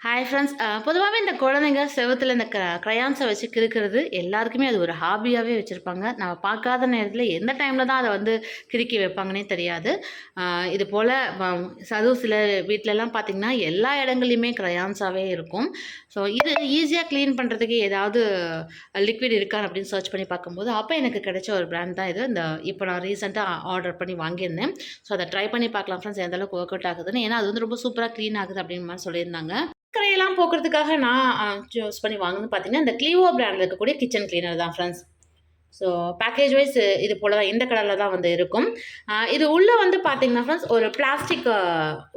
Hi friends. பொதுவாகவே இந்த குழந்தைங்க செவுத்துல இந்த க்ரையான்ஸை வச்சு கிறுக்கிறது எல்லாருக்குமே அது ஒரு ஹாபியாகவே வச்சுருப்பாங்க. நம்ம பார்க்காத நேரத்தில் எந்த டைமில் தான் அதை வந்து கிறுக்கி வைப்பாங்கன்னே தெரியாது. இது போல் அதுவும் சில வீட்டிலலாம் பார்த்திங்கன்னா எல்லா இடங்கள்லையுமே க்ரையான்ஸாகவே இருக்கும். ஸோ இது ஈஸியாக க்ளீன் பண்ணுறதுக்கு ஏதாவது லிக்விட் இருக்கா அப்படின்னு சர்ச் பண்ணி பார்க்கும்போது அப்போ எனக்கு கிடைச்ச ஒரு பிராண்ட் தான் இது. இப்போ நான் ரீசெண்டாக ஆர்டர் பண்ணி வாங்கியிருந்தேன். ஸோ அதை ட்ரை பண்ணி பார்க்கலாம் ஃப்ரெண்ட்ஸ், எந்தளவுக்கு ஒர்க் அவுட் ஆகுதுன்னு. ஏன்னா அது வந்து ரொம்ப சூப்பராக க்ளீன் ஆகுது அப்படின்னு மாதிரி சொல்லியிருந்தாங்க. கரையெல்லாம் போக்குறதுக்காக நான் சூஸ் பண்ணி வாங்குன்னு பார்த்தீங்கன்னா, இந்த கிளிவோ பிராண்டில் இருக்கக்கூடிய கிச்சன் கிளீனர் தான் ஃப்ரெண்ட்ஸ். ஸோ பேக்கேஜ் வைஸ் இது போல தான் இந்த கலரில் தான் வந்து இருக்கும். இது உள்ளே வந்து பார்த்தீங்கன்னா ஃப்ரெண்ட்ஸ், ஒரு பிளாஸ்டிக்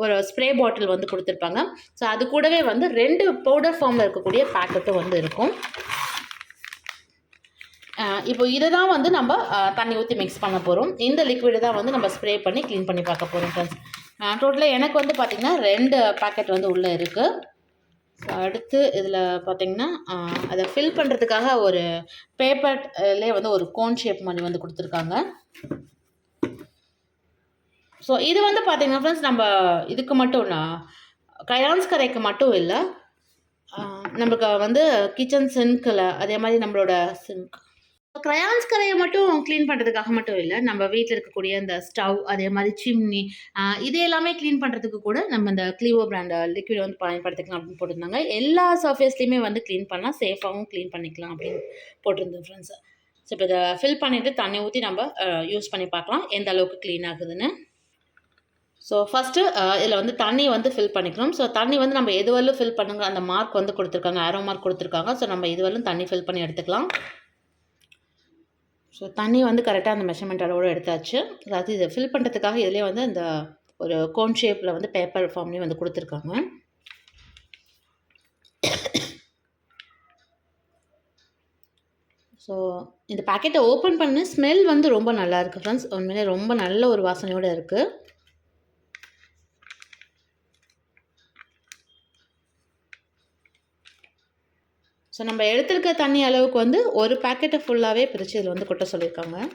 ஒரு ஸ்ப்ரே பாட்டில் வந்து கொடுத்துருப்பாங்க. ஸோ அது கூடவே வந்து 2 பவுடர் ஃபார்மில் இருக்கக்கூடிய பேக்கெட்டும் வந்து இருக்கும். இப்போ இதை தான் வந்து நம்ம தண்ணி ஊற்றி மிக்ஸ் பண்ண போகிறோம். இந்த லிக்விடு தான் வந்து நம்ம ஸ்ப்ரே பண்ணி க்ளீன் பண்ணி பார்க்க போகிறோம் ஃப்ரெண்ட்ஸ். டோட்டலாக எனக்கு வந்து பார்த்திங்கன்னா 2 பேக்கெட் வந்து உள்ளே இருக்குது. ஸோ அடுத்து இதில் பார்த்திங்கன்னா அதை ஃபில் பண்ணுறதுக்காக ஒரு பேப்பர்லேயே வந்து ஒரு கோன் ஷேப் மாதிரி வந்து கொடுத்துருக்காங்க. ஸோ இது வந்து பார்த்திங்கன்னா ஃப்ரெண்ட்ஸ், நம்ம இதுக்கு மட்டும் க்ரையான்ஸ் கரைக்கு மட்டும் இல்லை, நம்மளுக்கு வந்து கிச்சன் சிங்க்கில் அதே மாதிரி நம்மளோட சிங்க் க்ரையான்ஸ் கரையை மட்டும் க்ளீன் பண்ணுறதுக்காக மட்டும் இல்லை, நம்ம வீட்டில் இருக்கக்கூடிய இந்த ஸ்டவ் அதே மாதிரி சிம்னி இது எல்லாமே க்ளீன் பண்ணுறதுக்கு கூட நம்ம இந்த கிளிவோ பிராண்ட் லிக்விட் வந்து பயன்படுத்திக்கலாம் அப்படின்னு போட்டிருந்தாங்க. எல்லா சர்ஃபேஸ்லேயுமே வந்து க்ளீன் பண்ணலாம், சேஃபாகவும் க்ளீன் பண்ணிக்கலாம் அப்படின்னு போட்டிருந்தோம் ஃப்ரெண்ட்ஸ். ஸோ இப்போ இதை ஃபில் பண்ணிவிட்டு தண்ணி ஊற்றி நம்ம யூஸ் பண்ணி பார்க்கலாம் எந்த அளவுக்கு க்ளீன் ஆகுதுன்னு. ஸோ ஃபஸ்ட்டு இதில் வந்து தண்ணி வந்து ஃபில் பண்ணிக்கணும். ஸோ தண்ணி வந்து நம்ம எதுவரையிலும் ஃபில் பண்ணுங்க அந்த மார்க் வந்து கொடுத்துருக்காங்க, ஆரோ மார்க் கொடுத்துருக்காங்க. ஸோ நம்ம இதுவரையிலும் தண்ணி ஃபில் பண்ணி எடுத்துக்கலாம். ஸோ தண்ணி வந்து கரெக்டாக அந்த மெஷர்மெண்ட் அளவோடு எடுத்தாச்சு. அதாவது இதை ஃபில் பண்ணுறதுக்காக இதிலே வந்து இந்த ஒரு கோன் ஷேப்பில் வந்து பேப்பர் ஃபார்ம்லேயும் வந்து கொடுத்துருக்காங்க. ஸோ இந்த பேக்கெட்டை ஓப்பன் பண்ணி ஸ்மெல் வந்து ரொம்ப நல்லா இருக்குது ஃப்ரெண்ட்ஸ். உண்மையிலே ரொம்ப நல்ல ஒரு வாசனையோடு இருக்குது. ஸோ நம்ம எடுத்துருக்க தண்ணி அளவுக்கு வந்து ஒரு பேக்கெட்டை ஃபுல்லாகவே பிரித்து இதில் வந்து கொட்ட சொல்லியிருக்காங்க.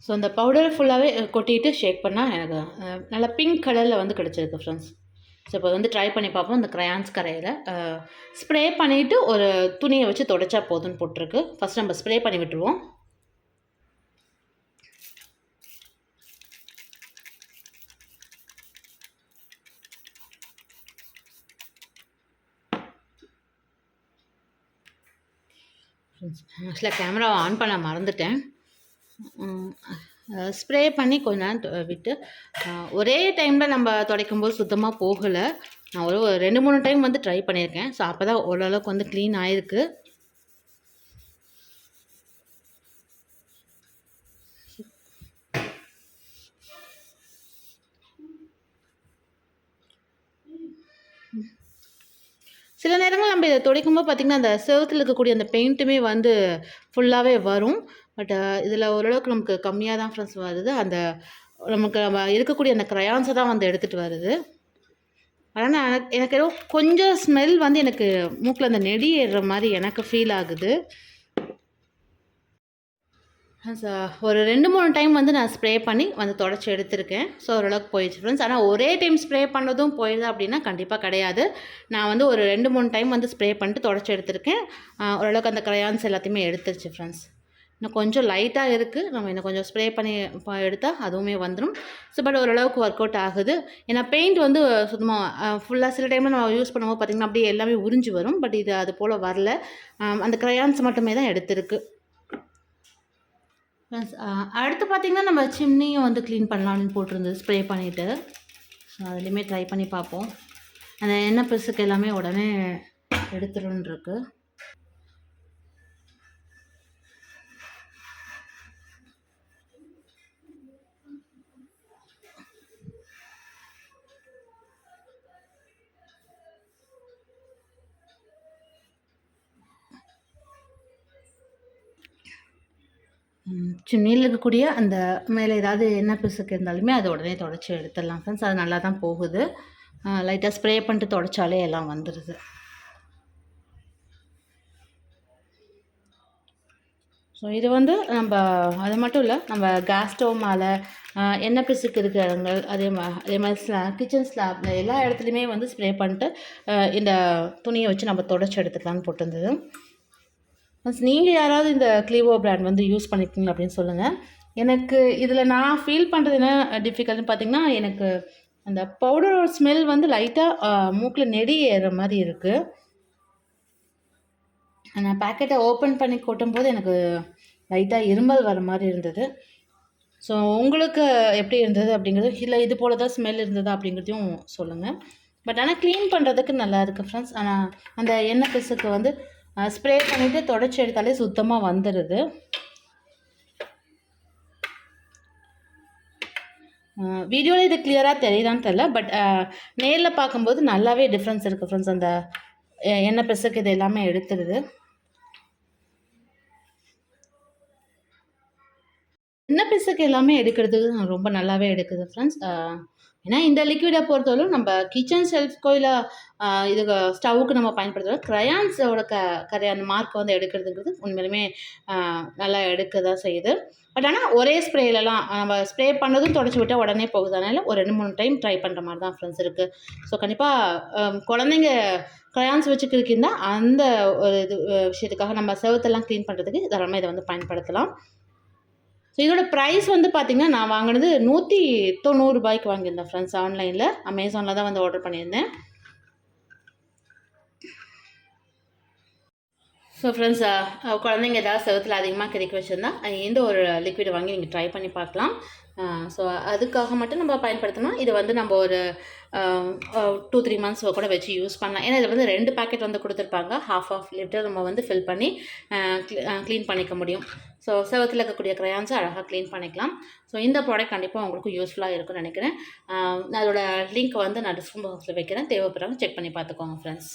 ஸோ அந்த பவுடர் ஃபுல்லாகவே கொட்டிட்டு ஷேக் பண்ணால் எனக்கு நல்லா பிங்க் கலரில் வந்து கிடச்சிருக்கு ஃப்ரெண்ட்ஸ். ஸோ இப்போ வந்து ட்ரை பண்ணி பார்ப்போம். இந்த க்ரையான்ஸ் கரையில் ஸ்ப்ரே பண்ணிவிட்டு ஒரு துணியை வச்சு தொடச்சா போதும்னு போட்டிருக்கு. ஃபஸ்ட் நம்ம ஸ்ப்ரே பண்ணி விட்டுருவோம். ஆக்சுவலாக கேமராவை ஆன் பண்ண மறந்துட்டேன். ஸ்ப்ரே பண்ணி கொஞ்ச நேரம் விட்டு ஒரே டைமில் நம்ம துடைக்கும்போது சுத்தமாக போகலை. நான் ஒரு 2-3 டைம் வந்து ட்ரை பண்ணியிருக்கேன். ஸோ அப்போ தான் ஓரளவுக்கு வந்து க்ளீன் ஆகிருக்கு. சில நேரங்கள் நம்ம இதை துடைக்கும்போது பார்த்திங்கன்னா அந்த செவுத்தில் இருக்கக்கூடிய அந்த பெயிண்ட்டுமே வந்து ஃபுல்லாகவே வரும். பட் இதில் ஓரளவுக்கு நமக்கு கம்மியாக தான் ஃப்ரெண்ட்ஸ் வருது. அந்த நமக்கு நம்ம இருக்கக்கூடிய அந்த க்ரையான்ஸை தான் வந்து எடுத்துகிட்டு வருது. ஆனால் எனக்கு ஏதோ கொஞ்சம் ஸ்மெல் வந்து எனக்கு மூக்கில் அந்த நெடி ஏறுற மாதிரி எனக்கு ஃபீல் ஆகுது. ஒரு 2-3 டைம் வந்து நான் ஸ்ப்ரே பண்ணி வந்து தொடச்சி எடுத்திருக்கேன். ஸோ ஓரளவுக்கு போயிடுச்சு ஃப்ரெண்ட்ஸ். ஆனால் ஒரே டைம் ஸ்ப்ரே பண்ணதும் போயிடுது அப்படின்னா கண்டிப்பாக கிடையாது. நான் வந்து ஒரு 2-3 டைம் வந்து ஸ்ப்ரே பண்ணிட்டு தொடச்சி எடுத்திருக்கேன். ஓரளவுக்கு அந்த க்ரையான்ஸ் எல்லாத்தையுமே எடுத்துருச்சு ஃப்ரெண்ட்ஸ். இன்னும் கொஞ்சம் லைட்டாக இருக்குது, நம்ம இன்னும் கொஞ்சம் ஸ்ப்ரே பண்ணி எடுத்தால் அதுவுமே வந்துடும். ஸோ பட் ஓரளவுக்கு ஒர்க் அவுட் ஆகுது. ஏன்னா பெயிண்ட் வந்து சுத்தமாக ஃபுல்லாக சில டைமில் நம்ம யூஸ் பண்ணும்போது பார்த்திங்கன்னா அப்படியே எல்லாமே உறிஞ்சி வரும். பட் இது அது போல் வரல. அந்த க்ரையான்ஸ் மட்டுமே தான் எடுத்திருக்கு. அடுத்து பார்த்திங்கன்னா நம்ம சிம்னியும் வந்து க்ளீன் பண்ணலான்னு போட்டிருந்தது ஸ்ப்ரே பண்ணிவிட்டு. ஸோ அதுலேயுமே ட்ரை பண்ணி பார்ப்போம். அந்த எண்ணெய் பிசுக்கு எல்லாமே உடனே எடுத்துருன்னு இருக்கு. சிம்னியில் இருக்கக்கூடிய அந்த மேலே ஏதாவது எண்ணெய் பிசுக்கு இருந்தாலுமே அதை உடனே தொடச்சி எடுத்துடலாம் ஃப்ரெண்ட்ஸ். அது நல்லா தான் போகுது. லைட்டாக ஸ்ப்ரே பண்ணிட்டு தொடச்சாலே எல்லாம் வந்துடுது. ஸோ இது வந்து நம்ம அது மட்டும் இல்லை, நம்ம கேஸ் ஸ்டவ் மேலே எண்ணெய் பிசுக்கு இருக்கிற இடங்கள், அதே மாதிரி கிச்சன் ஸ்லாப் எல்லா இடத்துலையுமே வந்து ஸ்ப்ரே பண்ணிட்டு இந்த துணியை வச்சு நம்ம தொடச்சி எடுத்துக்கலான்னு போட்டிருந்தது. நீங்கள் யாராவது இந்த க்ளீவோ பிராண்ட் வந்து யூஸ் பண்ணியிருக்கீங்க அப்படின்னு சொல்லுங்கள். எனக்கு இதில் நான் ஃபீல் பண்ணுறது என்ன டிஃபிகல்ட்னு பார்த்திங்கன்னா, எனக்கு அந்த பவுடரோட ஸ்மெல் வந்து லைட்டாக மூக்கில் நெடி ஏறுற மாதிரி இருக்குது. நான் பேக்கெட்டை ஓப்பன் பண்ணி கொட்டும்போது எனக்கு லைட்டாக இருமல் வர மாதிரி இருந்தது. ஸோ உங்களுக்கு எப்படி இருந்தது அப்படிங்கிறது, இல்லை இது போல் தான் ஸ்மெல் இருந்ததா அப்படிங்கிறதையும் சொல்லுங்கள். பட் ஆனால் க்ளீன் பண்ணுறதுக்கு நல்லா இருக்குது ஃப்ரெண்ட்ஸ். ஆனால் அந்த எண்ணெய் பிசுக்கு வந்து ஸ்ப்ரே பண்ணிவிட்டு தொடச்சி எடுத்தாலே சுத்தமாக வந்துடுது. வீடியோவில் இது கிளியராக தெரியுதான்னு தெரில, பட் நேரில் பார்க்கும்போது நல்லாவே டிஃப்ரென்ஸ் இருக்குது ஃப்ரெண்ட்ஸ். அந்த எண்ணெய் பிசுக்கு இது எல்லாமே எடுத்துடுது. எண்ணெய் பிசுக்கு எல்லாமே எடுக்கிறதுக்கு ரொம்ப நல்லாவே எடுக்குது ஃப்ரெண்ட்ஸ். ஏன்னா இந்த லிக்விடை பொறுத்தவரைக்கும் நம்ம கிச்சன் ஷெல்ஃப்க்கோ இல்லை இது ஸ்டவ்வுக்கு நம்ம பயன்படுத்துகிறோம். க்ரையான்ஸோட கரை அந்த மார்க்கை வந்து எடுக்கிறதுங்கிறது உண்மையிலுமே நல்லா எடுக்க தான் செய்யுது. பட் ஆனால் ஒரே ஸ்ப்ரேலலாம் நம்ம ஸ்ப்ரே பண்ணதும் தொடச்சி விட்டால் உடனே போகுது. அதனால் ஒரு 2-3 டைம் ட்ரை பண்ணுற மாதிரி தான் ஃப்ரெண்ட்ஸ் இருக்குது. ஸோ கண்டிப்பாக குழந்தைங்க க்ரையான்ஸ் வச்சு கிறுக்கியிருந்தா அந்த ஒரு இது விஷயத்துக்காக நம்ம செவத்தெல்லாம் க்ளீன் பண்ணுறதுக்கு தாராளமாக இதை வந்து பயன்படுத்தலாம். ஸோ இதோட ப்ரைஸ் வந்து பார்த்திங்கன்னா, நான் வாங்கினது ₹190 வாங்கியிருந்தேன் ஃப்ரெண்ட்ஸ். ஆன்லைனில் அமேசானில் தான் வந்து ஆர்டர் பண்ணியிருந்தேன். ஸோ ஃப்ரெண்ட்ஸ், குழந்தைங்க ஏதாவது செவத்தில் அதிகமாக கிறுக்கி வச்சுருந்தா இந்த ஒரு லிக்விட் வாங்கி நீங்கள் ட்ரை பண்ணி பார்க்கலாம். ஸோ அதுக்காக மட்டும் நம்ம பயன்படுத்தணும். இது வந்து நம்ம ஒரு 2-3 மந்த்ஸ் கூட வச்சு யூஸ் பண்ணலாம். ஏன்னா இதில் வந்து 2 பேக்கெட் வந்து கொடுத்துருப்பாங்க. ½ லிட்டர் நம்ம வந்து ஃபில் பண்ணி க்ளீன் பண்ணிக்க முடியும். ஸோ செவத்தில் இருக்கக்கூடிய க்ரையான்ஸை அழகாக க்ளீன் பண்ணிக்கலாம். ஸோ இந்த ப்ராடக்ட் கண்டிப்பாக உங்களுக்கு யூஸ்ஃபுல்லாக இருக்கும்னு நினைக்கிறேன். அதோட லிங்க் வந்து நான் டிஸ்கிரிப்ஷன் பாக்ஸில் வைக்கிறேன். தேவைப்படுறவங்க செக் பண்ணி பார்த்துக்கோங்க ஃப்ரெண்ட்ஸ்.